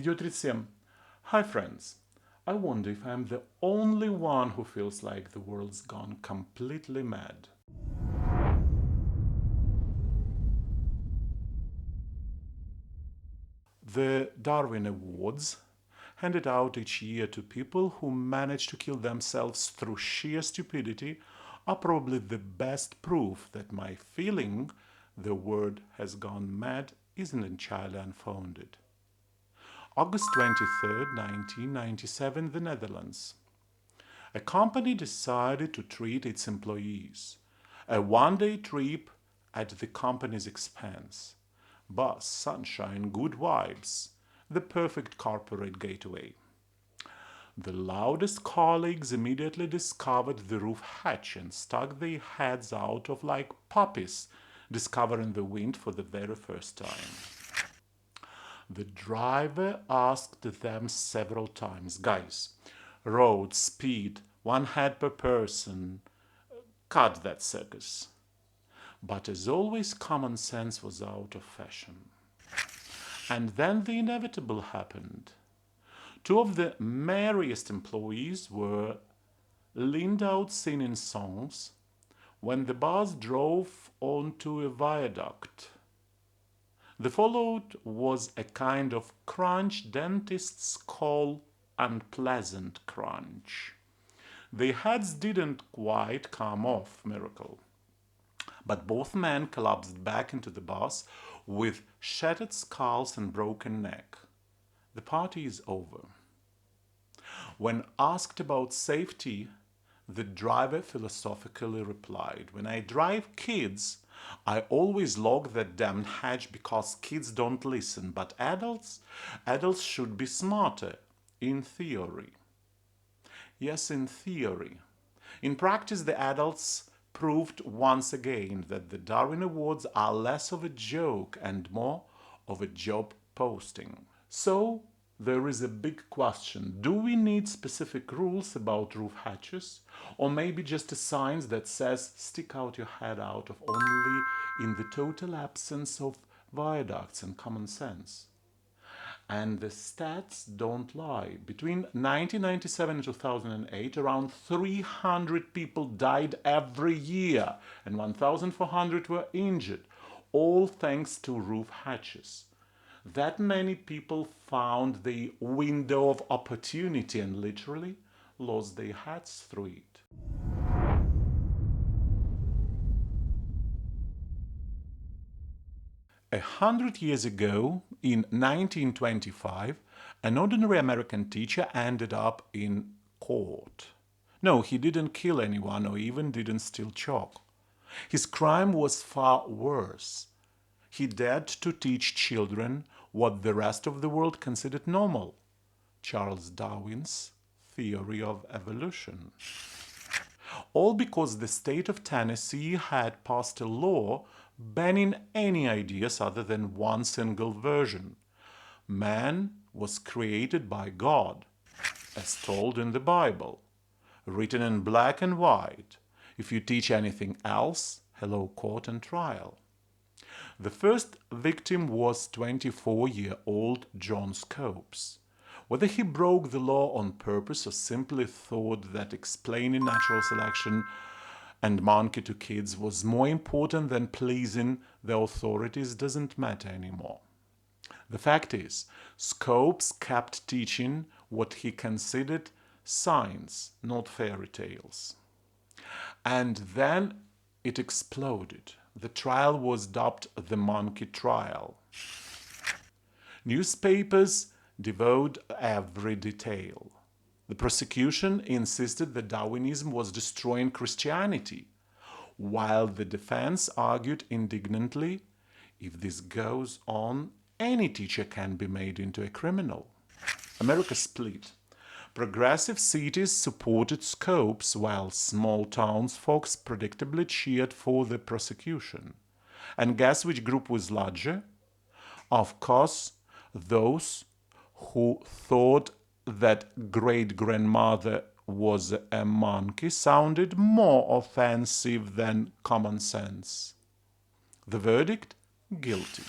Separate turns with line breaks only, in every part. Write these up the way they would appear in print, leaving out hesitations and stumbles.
Idiotricium. Hi friends. I wonder if I'm the only one who feels like the world's gone completely mad. The Darwin Awards, handed out each year to people who manage to kill themselves through sheer stupidity, are probably the best proof that my feeling the world has gone mad isn't entirely unfounded. August 23rd, 1997, the Netherlands. A company decided to treat its employees. A one-day trip at the company's expense. Bus, sunshine, good vibes. The perfect corporate getaway. The loudest colleagues immediately discovered the roof hatch and stuck their heads out of like puppies discovering the wind for the very first time. The driver asked them several times, guys, road, speed, 1 head per person, cut that circus. But as always, common sense was out of fashion. And then the inevitable happened. Two of the merriest employees were leaned out singing songs when the bus drove onto a viaduct. The followed was a kind of crunch dentists call unpleasant crunch. Their heads didn't quite come off, miracle. But both men collapsed back into the bus with shattered skulls and broken neck. The party is over. When asked about safety, the driver philosophically replied, when I drive kids, I always lock that damn hatch because kids don't listen, but adults should be smarter, in theory. Yes, in theory. In practice, the adults proved once again that the Darwin Awards are less of a joke and more of a job posting. So, there is a big question. Do we need specific rules about roof hatches? Or maybe just a sign that says stick out your head out of only in the total absence of viaducts and common sense? And the stats don't lie. Between 1997 and 2008, around 300 people died every year and 1,400 were injured, all thanks to roof hatches. That many people found the window of opportunity and literally lost their heads through it. 100 years ago, in 1925, an ordinary American teacher ended up in court. No, he didn't kill anyone or even didn't steal chalk. His crime was far worse. He dared to teach children what the rest of the world considered normal. Charles Darwin's theory of evolution. All because the state of Tennessee had passed a law banning any ideas other than one single version. Man was created by God, as told in the Bible, written in black and white. If you teach anything else, hello court and trial. The first victim was 24-year-old John Scopes. Whether he broke the law on purpose or simply thought that explaining natural selection and monkey to kids was more important than pleasing the authorities doesn't matter anymore. The fact is, Scopes kept teaching what he considered science, not fairy tales. And then it exploded. The trial was dubbed the monkey trial. Newspapers devoured every detail. The prosecution insisted that Darwinism was destroying Christianity, while the defense argued indignantly, if this goes on, any teacher can be made into a criminal. America split. Progressive cities supported Scopes, while small townsfolk predictably cheered for the prosecution. And guess which group was larger? Of course, those who thought that great-grandmother was a monkey sounded more offensive than common sense. The verdict? Guilty.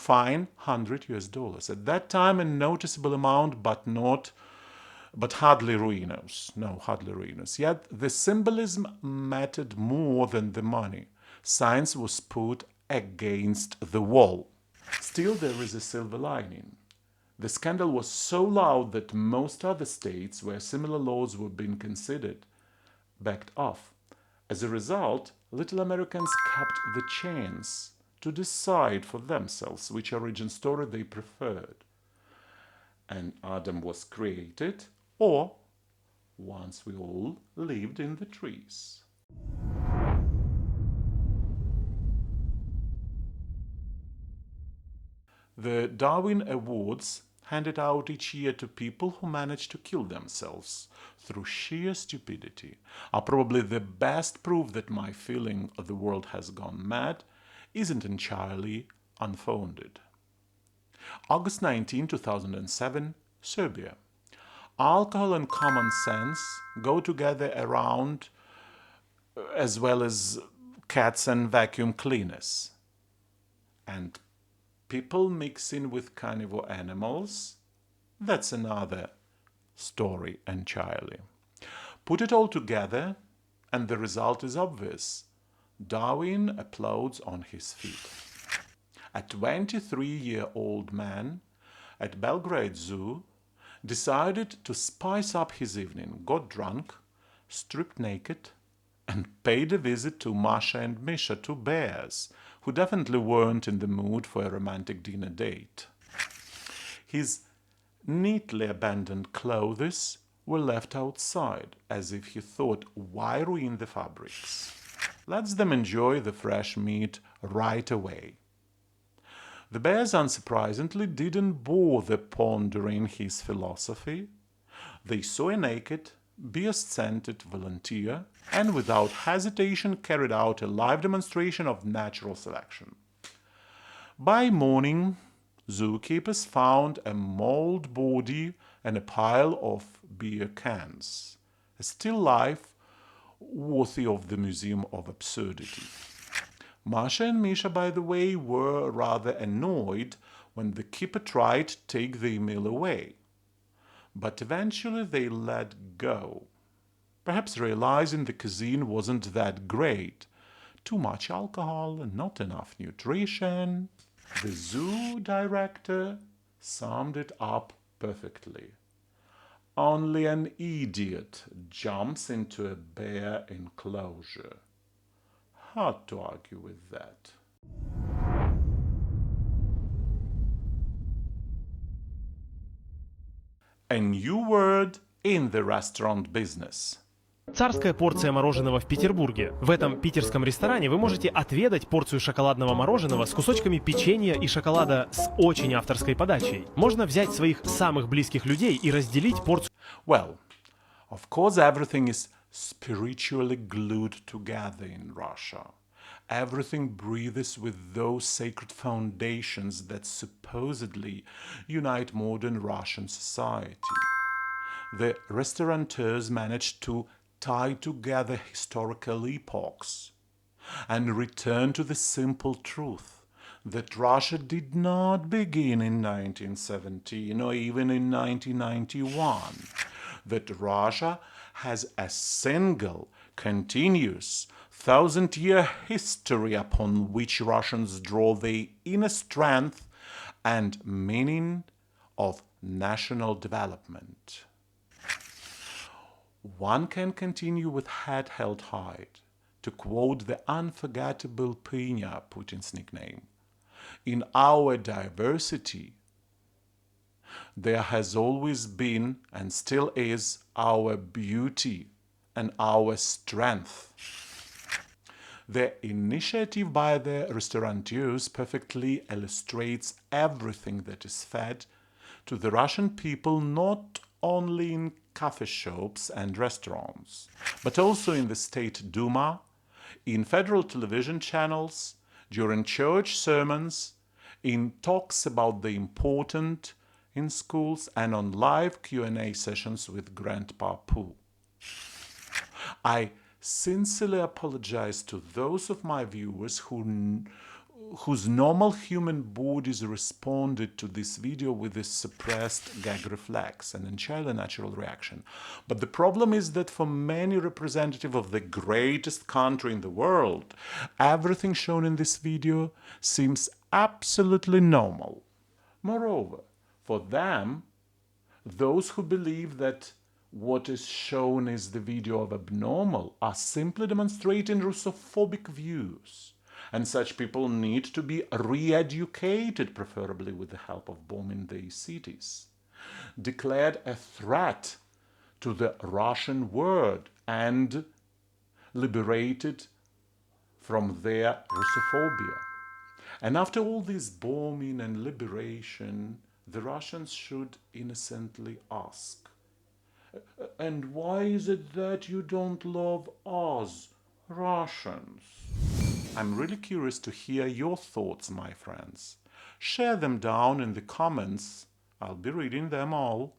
fine $100. At that time, a noticeable amount, but hardly ruinous. No, hardly ruinous. Yet the symbolism mattered more than the money. Science was put against the wall. Still, there is a silver lining. The scandal was so loud that most other states where similar laws were being considered backed off. As a result, little Americans kept the chance to decide for themselves which origin story they preferred. And Adam was created, or once we all lived in the trees. The Darwin Awards, handed out each year to people who manage to kill themselves through sheer stupidity, are probably the best proof that my feeling of the world has gone mad isn't entirely unfounded. August 19, 2007, Serbia. Alcohol and common sense go together around, as well as cats and vacuum cleaners. And people mixing with carnivore animals, that's another story entirely. Put it all together, and the result is obvious. Darwin applauds on his feet. A 23-year-old man at Belgrade Zoo decided to spice up his evening, got drunk, stripped naked, and paid a visit to Masha and Misha, two bears, who definitely weren't in the mood for a romantic dinner date. His neatly abandoned clothes were left outside, as if he thought, why ruin the fabrics? Let them enjoy the fresh meat right away. The bears, unsurprisingly, didn't bother pondering his philosophy. They saw a naked, beer-scented volunteer and without hesitation carried out a live demonstration of natural selection. By morning, zookeepers found a mauled body and a pile of beer cans, a still life worthy of the Museum of Absurdity. Masha and Misha, by the way, were rather annoyed when the keeper tried to take their meal away. But eventually they let go, perhaps realizing the cuisine wasn't that great. Too much alcohol and not enough nutrition. The zoo director summed it up perfectly. Only an idiot jumps into a bear enclosure. Hard to argue with that. A new word in the restaurant business.
Царская порция мороженого в Петербурге. В этом питерском ресторане вы можете отведать порцию шоколадного мороженого с кусочками печенья и шоколада с очень авторской подачей. Можно взять своих самых близких людей и разделить порцию.
Well, of course everything is spiritually glued together in Russia. Everything breathes with those sacred foundations that supposedly unite modern Russian society. The restaurateurs managed to tie together historical epochs and return to the simple truth that Russia did not begin in 1917 or even in 1991, that Russia has a single, continuous, thousand-year history upon which Russians draw their inner strength and meaning of national development. One can continue with head held high, to quote the unforgettable Pina, Putin's nickname. In our diversity, there has always been and still is our beauty and our strength. The initiative by the restaurateurs perfectly illustrates everything that is fed to the Russian people not only in cafe shops and restaurants, but also in the State Duma, in federal television channels, during church sermons, in talks about the important, in schools, and on live Q&A sessions with Grandpa Pooh. I sincerely apologize to those of my viewers who whose normal human bodies responded to this video with a suppressed gag reflex, an entirely natural reaction. But the problem is that for many representatives of the greatest country in the world, everything shown in this video seems absolutely normal. Moreover, for them, those who believe that what is shown is the video of abnormal are simply demonstrating Russophobic views. And such people need to be re-educated, preferably with the help of bombing their cities. Declared a threat to the Russian word and liberated from their Russophobia. And after all this bombing and liberation, the Russians should innocently ask, and why is it that you don't love us, Russians? I'm really curious to hear your thoughts, my friends. Share them down in the comments. I'll be reading them all.